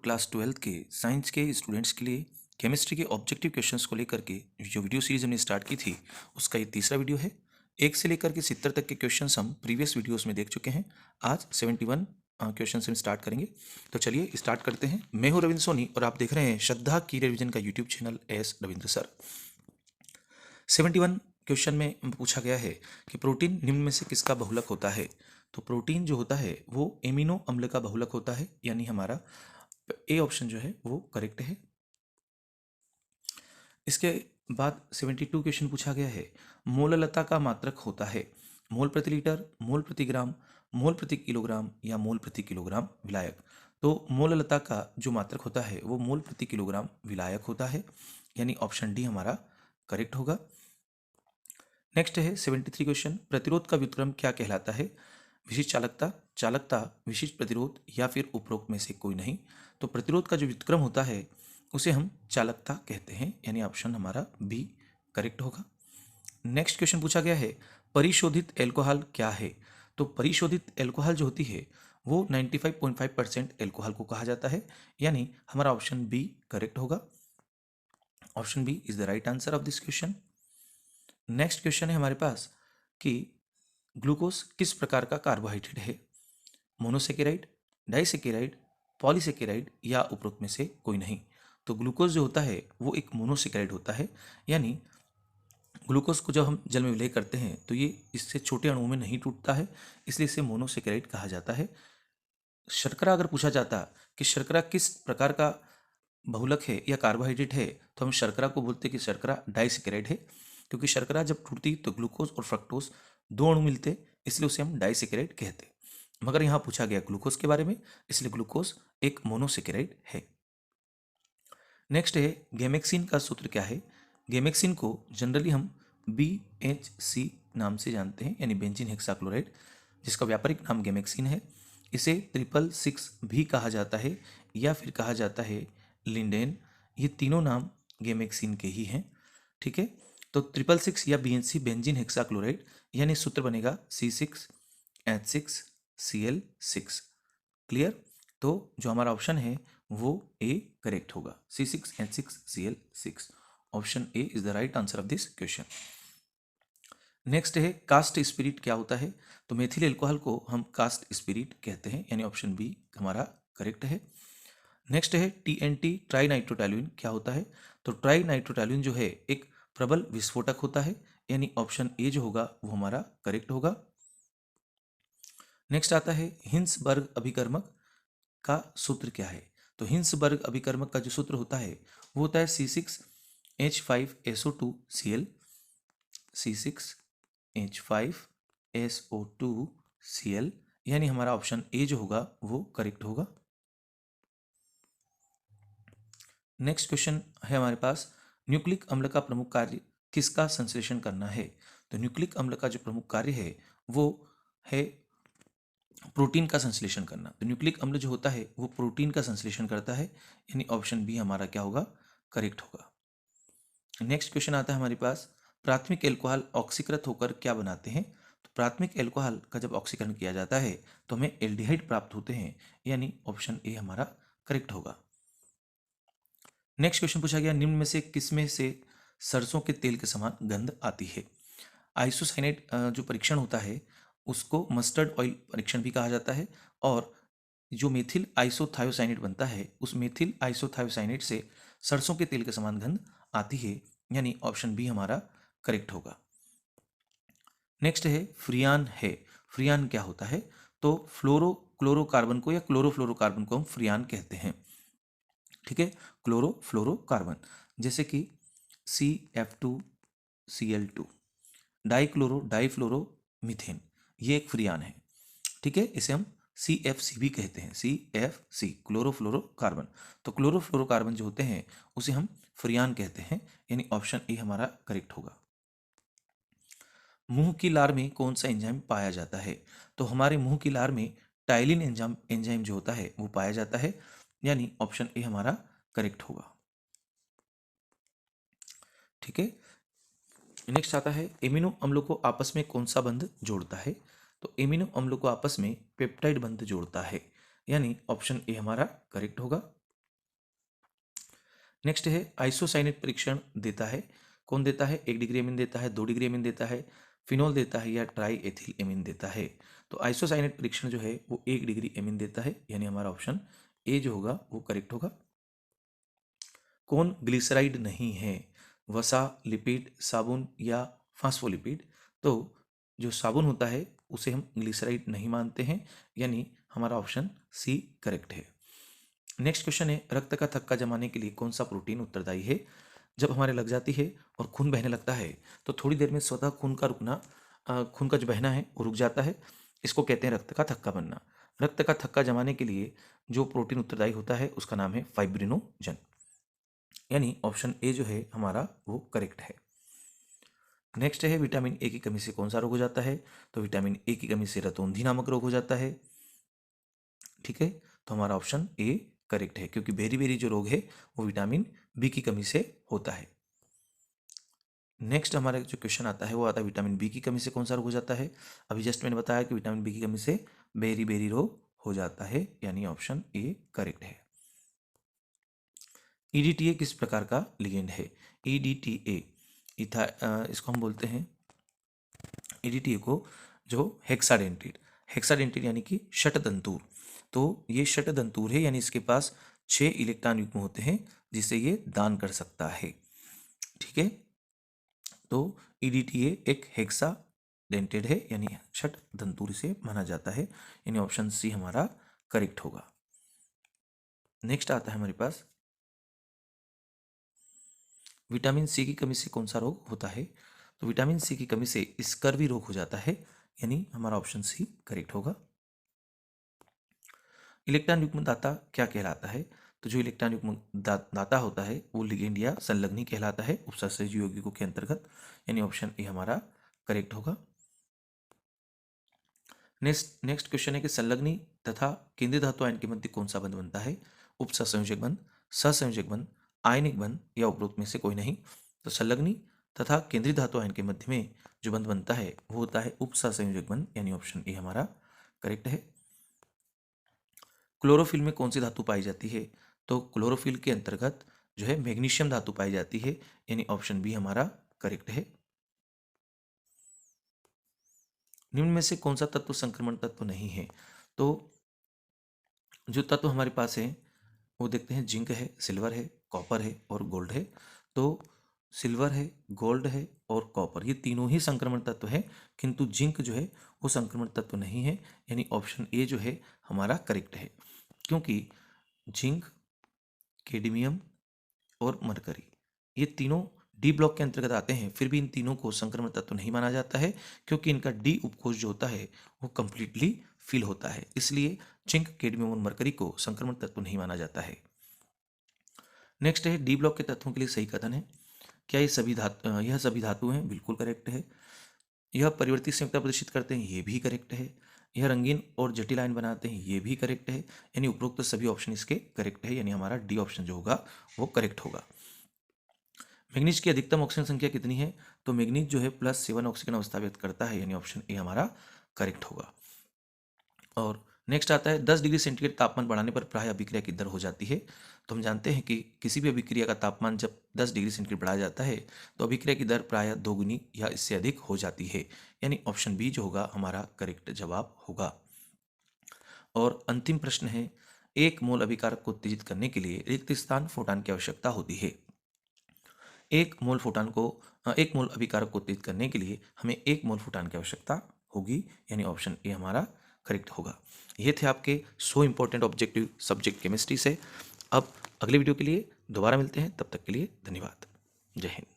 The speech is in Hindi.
क्लास 12th के साइंस के स्टूडेंट्स के लिए केमिस्ट्री के ऑब्जेक्टिव क्वेश्चंस को लेकर के जो वीडियो सीरीज हमने स्टार्ट की थी उसका ये तीसरा वीडियो है। 1 से लेकर के 70 तक के क्वेश्चंस हम प्रीवियस वीडियोस में देख चुके हैं। आज 71 क्वेश्चंस हम स्टार्ट करेंगे। तो चलिए स्टार्ट करते हैं। मैं हूँ रविंद्र सोनी और आप देख रहे हैं श्रद्धा की रिविजन का YouTube channel S Ravindra sir. 71 question में पूछा गया है कि प्रोटीन निम्न में से किसका बहुलक होता है। तो प्रोटीन जो होता है वो एमिनो अम्ल का बहुलक होता है, यानी हमारा ए ऑप्शन जो है वो करेक्ट है। इसके बाद 72 क्वेश्चन पूछा गया है, मोललता का मात्रक होता है मोल प्रति लीटर, मोल प्रति ग्राम, मोल प्रति किलोग्राम या मोल प्रति किलोग्राम विलायक। तो मोललता का जो मात्रक होता है वो मोल प्रति किलोग्राम विलायक होता है, यानी ऑप्शन डी हमारा करेक्ट होगा। नेक्स्ट है 73 क्वेश्चन, प्रतिरोध का व्युत्क्रम क्या कहलाता है। विशिष्ट चालकता, चालकता, विशिष्ट प्रतिरोध या फिर उपरोक्त में से कोई नहीं। तो प्रतिरोध का जो व्युत्क्रम होता है उसे हम चालकता कहते हैं, यानी ऑप्शन हमारा बी करेक्ट होगा। नेक्स्ट क्वेश्चन पूछा गया है, परिशोधित एल्कोहल क्या है। तो परिशोधित एल्कोहल जो होती है वो 95.5% एल्कोहल को कहा जाता है, यानी हमारा ऑप्शन बी करेक्ट होगा। Option B is the right answer of this question. Next question है हमारे पास कि ग्लूकोज किस प्रकार का कार्बोहाइड्रेट है। मोनोसेकेराइड, डाइसेकेराइड, पॉलीसेकेराइड या उपरोक्त में से कोई नहीं। तो ग्लूकोज जो होता है वो एक मोनोसेकेराइड होता है, यानी ग्लूकोज को जब हम जल में विलय करते हैं तो ये इससे छोटे अणुओं में नहीं टूटता है, इसलिए इसे मोनोसेकेराइड कहा जाता है। शर्करा अगर पूछा जाता कि शर्करा किस प्रकार का बहुलक है या कार्बोहाइड्रेट है, तो हम शर्करा को बोलते कि शर्करा डाइसेकेराइड है, क्योंकि शर्करा जब टूटती तो ग्लूकोज और फ्रक्टोज दो अणु मिलते, इसलिए उसे हम डाइसेकेराइड कहते। मगर यहाँ पूछा गया ग्लूकोज के बारे में, इसलिए ग्लूकोज एक मोनोसेकेराइड है। नेक्स्ट है गेमेक्सिन का सूत्र क्या है। गेमेक्सिन को जनरली हम BHC नाम से जानते हैं, यानी बेंजीन हेक्साक्लोराइड, जिसका व्यापारिक नाम गेमेक्सिन है। इसे 666 भी कहा जाता है या फिर कहा जाता है लिंडेन। ये तीनों नाम गेमेक्सिन के ही हैं, ठीक है। तो 666 या BHC बेंजीन हेक्साक्लोराइड, यानी सूत्र बनेगा C6H6Cl6। क्लियर। तो जो हमारा ऑप्शन है वो ए करेक्ट होगा, C6H6Cl6। Option A is the right answer of this question. Next है कास्ट स्पिरिट क्या होता है। तो मेथिल एल्कोहल को हम कास्ट स्पिरिट कहते हैं, यानी ऑप्शन बी हमारा करेक्ट है। नेक्स्ट है TNT ट्राई नाइट्रोटोलुइन क्या होता है। तो ट्राई नाइट्रोटोलुइन जो है एक प्रबल विस्फोटक होता है, यानी ऑप्शन ए जो होगा वो हमारा करेक्ट होगा। नेक्स्ट आता है हिंसबर्ग अभिकर्मक का सूत्र क्या है। तो हिंसबर्ग अभिकर्मक का जो सूत्र होता है वो होता है C6H5SO2Cl, C6H5SO2Cl, यानी हमारा ऑप्शन ए जो होगा वो करेक्ट होगा। नेक्स्ट क्वेश्चन है हमारे पास, न्यूक्लिक अम्ल का प्रमुख कार्य किसका संश्लेषण करना है। तो न्यूक्लिक अम्ल का जो प्रमुख कार्य है वो है प्रोटीन का संश्लेषण करना। तो न्यूक्लिक अम्ल जो होता है वो प्रोटीन का संश्लेषण करता है, यानी ऑप्शन बी हमारा क्या होगा, करेक्ट होगा। नेक्स्ट क्वेश्चन आता है हमारे पास, प्राथमिक एल्कोहल ऑक्सीकृत होकर क्या बनाते हैं। तो प्राथमिक एल्कोहल का जब ऑक्सीकरण किया जाता है तो हमें एल्डिहाइड प्राप्त होते हैं, यानी ऑप्शन ए हमारा करेक्ट होगा। नेक्स्ट क्वेश्चन पूछा गया, निम्न में से किसमें से सरसों के तेल के समान गंध आती है। आइसोसाइनेट जो परीक्षण होता है उसको मस्टर्ड ऑयल परीक्षण भी कहा जाता है, और जो मेथिल आइसोथायोसाइनेट बनता है उस मेथिल आइसोथायोसाइनेट से सरसों के तेल के समान गंध आती है, यानी ऑप्शन बी हमारा करेक्ट होगा। नेक्स्ट है फ्रियान है। फ्रियान क्या होता है। तो फ्लोरोक्लोरोकार्बन को या क्लोरोफ्लोरोकार्बन को हम फ्रियान कहते हैं, ठीक है। क्लोरोफ्लोरोकार्बन जैसे कि CF2Cl2, डाइफ्लोरो मीथेन, ये एक फ्रियान है, ठीक है। इसे हम CFC भी कहते हैं, CFC क्लोरोफ्लोरोकार्बन। तो क्लोरोफ्लोरोकार्बन जो होते हैं उसे हम फ्रियान कहते हैं, यानी ऑप्शन ए हमारा करेक्ट होगा। मुंह की लार में कौन सा एंजाइम पाया जाता है। तो हमारे मुंह की लार में टाइलिन एंजाइम जो होता है वो पाया जाता है, यानी ऑप्शन ए हमारा करेक्ट होगा, ठीक है। नेक्स्ट आता है एमिनो अम्लों को आपस में कौन सा बंध जोड़ता है। तो एमिनो अम्लों को आपस में पेप्टाइड बंध जोड़ता है, यानी ऑप्शन ए हमारा करेक्ट होगा। नेक्स्ट है आइसोसाइनेट परीक्षण देता है, कौन देता है? 1 डिग्री एमीन देता है, 2 डिग्री एमीन देता है, फिनोल देता है या ट्राई एथिल एमीन देता है। तो आइसोसाइनेट परीक्षण जो है वो 1 डिग्री एमीन देता है, यानी हमारा ऑप्शन ए जो होगा वो करेक्ट होगा। कौन ग्लिसराइड नहीं है? वसा, लिपिड, साबुन या फास्फोलिपिड? तो जो साबुन होता है उसे हम ग्लिसराइड नहीं मानते हैं, यानी हमारा ऑप्शन सी करेक्ट है। नेक्स्ट क्वेश्चन है रक्त का थक्का जमाने के लिए कौन सा प्रोटीन उत्तरदायी है? जब हमारे लग जाती है और खून बहने लगता है तो थोड़ी देर में स्वतः खून का रुकना, खून का जो बहना है वो रुक जाता है, इसको कहते हैं रक्त का थक्का बनना। रक्त का थक्का जमाने के लिए जो प्रोटीन उत्तरदायी होता है उसका नाम है फाइब्रिनोजन, यानी ऑप्शन ए जो है हमारा वो करेक्ट है। नेक्स्ट है विटामिन ए की कमी से कौन सा रोग हो जाता है? तो विटामिन ए की कमी से रतौंधी नामक रोग हो जाता है। ठीक है, तो हमारा ऑप्शन ए करेक्ट है, क्योंकि बेरी बेरी जो रोग है वो विटामिन बी की कमी से होता है। नेक्स्ट हमारा जो क्वेश्चन आता है वो आता है विटामिन बी की कमी से कौन सा रोग हो जाता है? अभी जस्ट मैंने बताया कि विटामिन बी की कमी से बेरी बेरी रोग हो जाता है, यानी ऑप्शन ए करेक्ट है। ईडीटीए किस प्रकार का लिगेंड है? ईडीटीए इसको हम बोलते हैं, ईडीटीए को जो हेक्साडेंटेड यानी कि षटदंतूर, तो ये षटदंतूर है, यानी इसके पास 6 इलेक्ट्रॉन युग्म होते हैं जिसे ये दान कर सकता है। ठीक है, तो ईडीटीए एक हेक्साडेंटेड है, यानी षटदंतूर से माना जाता है, यानी ऑप्शन सी हमारा करेक्ट होगा। नेक्स्ट आता है हमारे पास विटामिन सी की कमी से कौन सा रोग होता है? तो विटामिन सी की कमी से स्कर्वी रोग हो जाता है, यानी हमारा ऑप्शन सी करेक्ट होगा। इलेक्ट्रॉन युग्म दाता क्या कहलाता है? तो जो इलेक्ट्रॉन युग्म दाता होता है वो लिगेंड या संलग्नी कहलाता है उपसर्जक यौगिकों के अंतर्गत, यानी ऑप्शन ए हमारा करेक्ट होगा। नेक्स्ट क्वेश्चन है कि संलग्नी तथा केंद्रीय धातु आयन के मध्य कौन सा बंध बनता है? उपसंयोजक बंध, सहसंयोजक बंध, आयनिक बंध या उपरोक्त में से कोई नहीं। तो संलग्नी तथा केंद्रीय धातु आयन के मध्य में जो बंध बनता है वो होता है उपसंयोजक बंध, यानी ऑप्शन ए हमारा करेक्ट है। क्लोरोफिल में कौन सी धातु पाई जाती है? तो क्लोरोफिल के अंतर्गत जो है मैग्नीशियम धातु पाई जाती है, यानी ऑप्शन बी हमारा करेक्ट है। निम्न में से कौन सा तत्व संक्रमण तत्व नहीं है? तो जो तत्व हमारे पास है वो देखते हैं, जिंक है, सिल्वर है, कॉपर है और गोल्ड है। तो सिल्वर है, गोल्ड है और कॉपर, ये तीनों ही संक्रमण तत्व है, किंतु जिंक जो है वो संक्रमण तत्व नहीं है, यानी ऑप्शन ए जो है हमारा करेक्ट है, क्योंकि जिंक, कैडमियम और मरकरी ये तीनों डी ब्लॉक के अंतर्गत आते हैं, फिर भी इन तीनों को संक्रमण तत्व नहीं माना जाता है, क्योंकि इनका डी उपकोष जो होता है वो कंप्लीटली फिल होता है, इसलिए जिंक, कैडमियम और मरकरी को संक्रमण तत्व नहीं माना जाता है। नेक्स्ट है डी ब्लॉक के तत्वों के लिए सही कथन है। क्या यह सभी धातु हैं? बिल्कुल करेक्ट है। यह परिवर्ती संयुक्ता प्रदर्शित करते हैं, ये भी करेक्ट है। यह रंगीन और जटिल आयन बनाते हैं, ये भी करेक्ट है, यानी उपरोक्त सभी ऑप्शन इसके करेक्ट है, यानी हमारा डी ऑप्शन जो होगा वो करेक्ट होगा। मैग्नीज की अधिकतम ऑक्सीजन संख्या कितनी है? तो मैग्नीज जो है +7 ऑक्सीजन अवस्था व्यक्त करता है, यानी ऑप्शन ए हमारा करेक्ट होगा। और नेक्स्ट आता है 10 डिग्री सेंटीग्रेड तापमान बढ़ाने पर प्राय अभिक्रिया की दर हो जाती है। तो हम जानते हैं कि किसी भी अभिक्रिया का तापमान जब 10 डिग्री सेंटीग्रेड बढ़ाया जाता है तो अभिक्रिया की दर प्राय दोगुनी या इससे अधिक हो जाती है, यानी ऑप्शन बी जो होगा हमारा करेक्ट जवाब होगा। और अंतिम प्रश्न है, 1 मोल अभिकारक को उत्तेजित करने के लिए रिक्त स्थान फोटान की आवश्यकता होती है। 1 मोल अभिकारक को उत्तेजित करने के लिए हमें 1 मोल फोटान की आवश्यकता होगी, यानी ऑप्शन ए हमारा करेक्ट होगा। ये थे आपके 100 इंपॉर्टेंट ऑब्जेक्टिव सब्जेक्ट केमिस्ट्री से। अब अगले वीडियो के लिए दोबारा मिलते हैं, तब तक के लिए धन्यवाद। जय हिंद।